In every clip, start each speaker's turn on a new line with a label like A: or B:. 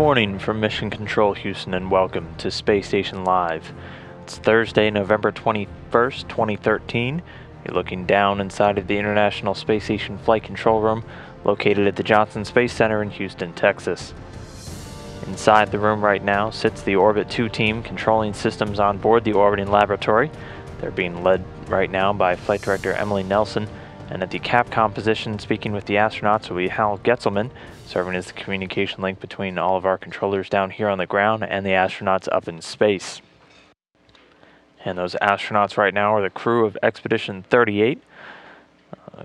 A: morning from Mission Control Houston and welcome to Space Station Live. It's Thursday, November 21st, 2013. You're looking down inside of the International Space Station Flight Control Room located at the Johnson Space Center in Houston, Texas. Inside the room right now sits the Orbit 2 team controlling systems on board the orbiting laboratory. They're being led right now by Flight Director Emily Nelson, and at the Capcom position speaking with the astronauts will be Hal Getzelman, serving as the communication link between all of our controllers down here on the ground and the astronauts up in space. And those astronauts right now are the crew of Expedition 38,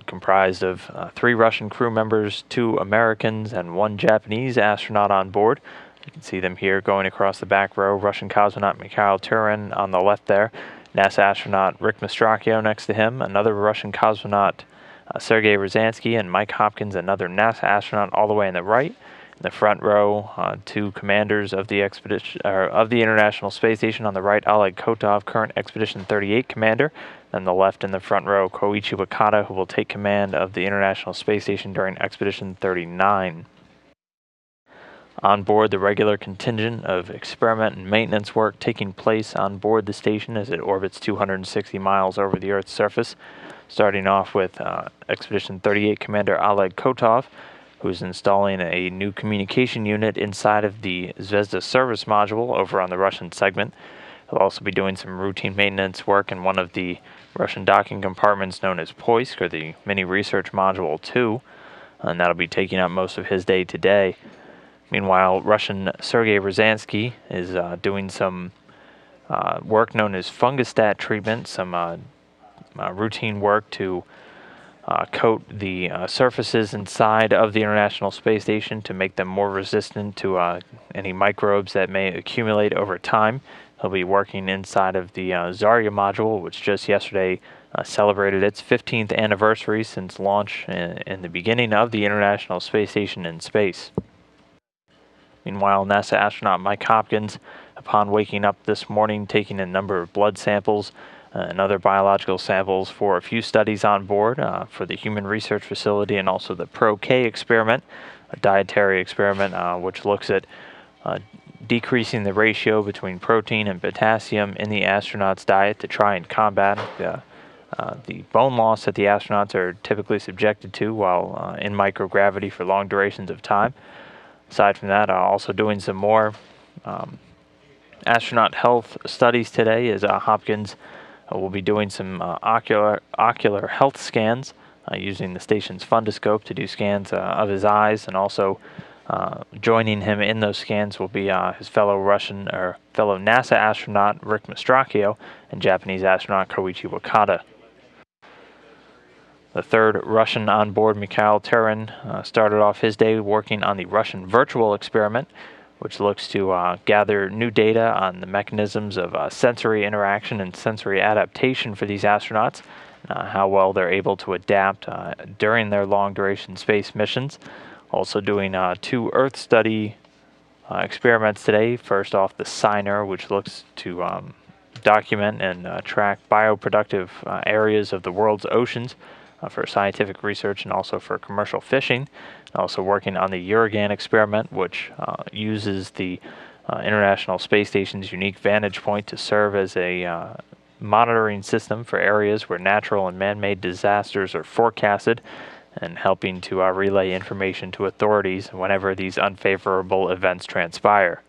A: comprised of 3 Russian crew members, 2 Americans, and 1 Japanese astronaut on board. You can see them here going across the back row. Russian cosmonaut Mikhail Turin on the left there, NASA astronaut Rick Mastracchio next to him, another Russian cosmonaut Sergei Rosansky, and Mike Hopkins, another NASA astronaut, all the way on the right. In the front row, 2 commanders of the expedition of the International Space Station. On the right, Oleg Kotov, current Expedition 38 commander. And the left in the front row, Koichi Wakata, who will take command of the International Space Station during Expedition 39. On board, the regular contingent of experiment and maintenance work taking place on board the station as it orbits 260 miles over the Earth's surface. Starting off with Expedition 38 Commander Oleg Kotov, who's installing a new communication unit inside of the Zvezda service module over on the Russian segment. He'll also be doing some routine maintenance work in one of the Russian docking compartments known as Poisk, or the Mini Research Module 2, and that'll be taking up most of his day today. Meanwhile, Russian Sergei Rosansky is doing some work known as fungostat treatment, some routine work to coat the surfaces inside of the International Space Station to make them more resistant to any microbes that may accumulate over time. He'll be working inside of the Zarya module, which just yesterday celebrated its 15th anniversary since launch in the beginning of the International Space Station in space. Meanwhile, NASA astronaut Mike Hopkins, upon waking up this morning, taking a number of blood samples and other biological samples for a few studies on board for the Human Research Facility and also the Pro-K experiment, a dietary experiment which looks at decreasing the ratio between protein and potassium in the astronauts' diet to try and combat the bone loss that the astronauts are typically subjected to while in microgravity for long durations of time. Aside from that, also doing some more astronaut health studies today as Hopkins will be doing some ocular health scans using the station's fundoscope to do scans of his eyes, and also joining him in those scans will be his fellow NASA astronaut Rick Mastracchio and Japanese astronaut Koichi Wakata. The third Russian on board, Mikhail Turin, started off his day working on the Russian virtual experiment, which looks to gather new data on the mechanisms of sensory interaction and sensory adaptation for these astronauts, how well they're able to adapt during their long-duration space missions. Also doing 2 Earth study experiments today. First off, the SINER, which looks to document and track bioproductive areas of the world's oceans for scientific research and also for commercial fishing. Also working on the Uragan experiment, which uses the International Space Station's unique vantage point to serve as a monitoring system for areas where natural and man-made disasters are forecasted, and helping to relay information to authorities whenever these unfavorable events transpire.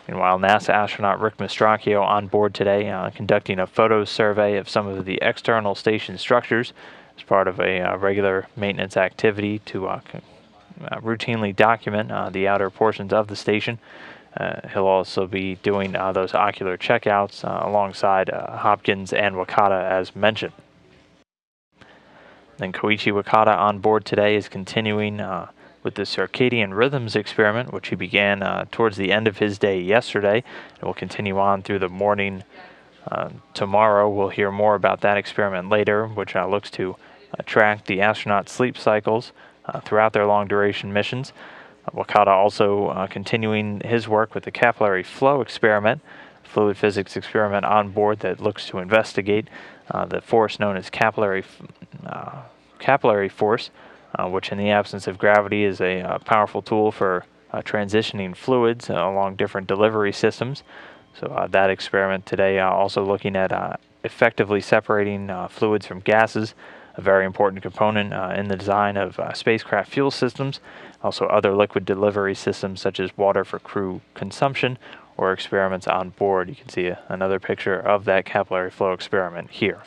A: Meanwhile, NASA astronaut Rick Mastracchio on board today, conducting a photo survey of some of the external station structures as part of a regular maintenance activity to routinely document the outer portions of the station. He'll also be doing those ocular checkouts alongside Hopkins and Wakata as mentioned. Then Koichi Wakata on board today is continuing with the circadian rhythms experiment, which he began towards the end of his day yesterday, and will continue on through the morning tomorrow. We'll hear more about that experiment later, which looks to track the astronaut sleep cycles throughout their long-duration missions. Wakata also continuing his work with the capillary flow experiment, fluid physics experiment on board that looks to investigate the force known as capillary force, which in the absence of gravity is a powerful tool for transitioning fluids along different delivery systems. So that experiment today also looking at effectively separating fluids from gases, a very important component in the design of spacecraft fuel systems. Also other liquid delivery systems such as water for crew consumption or experiments on board. You can see another picture of that capillary flow experiment here.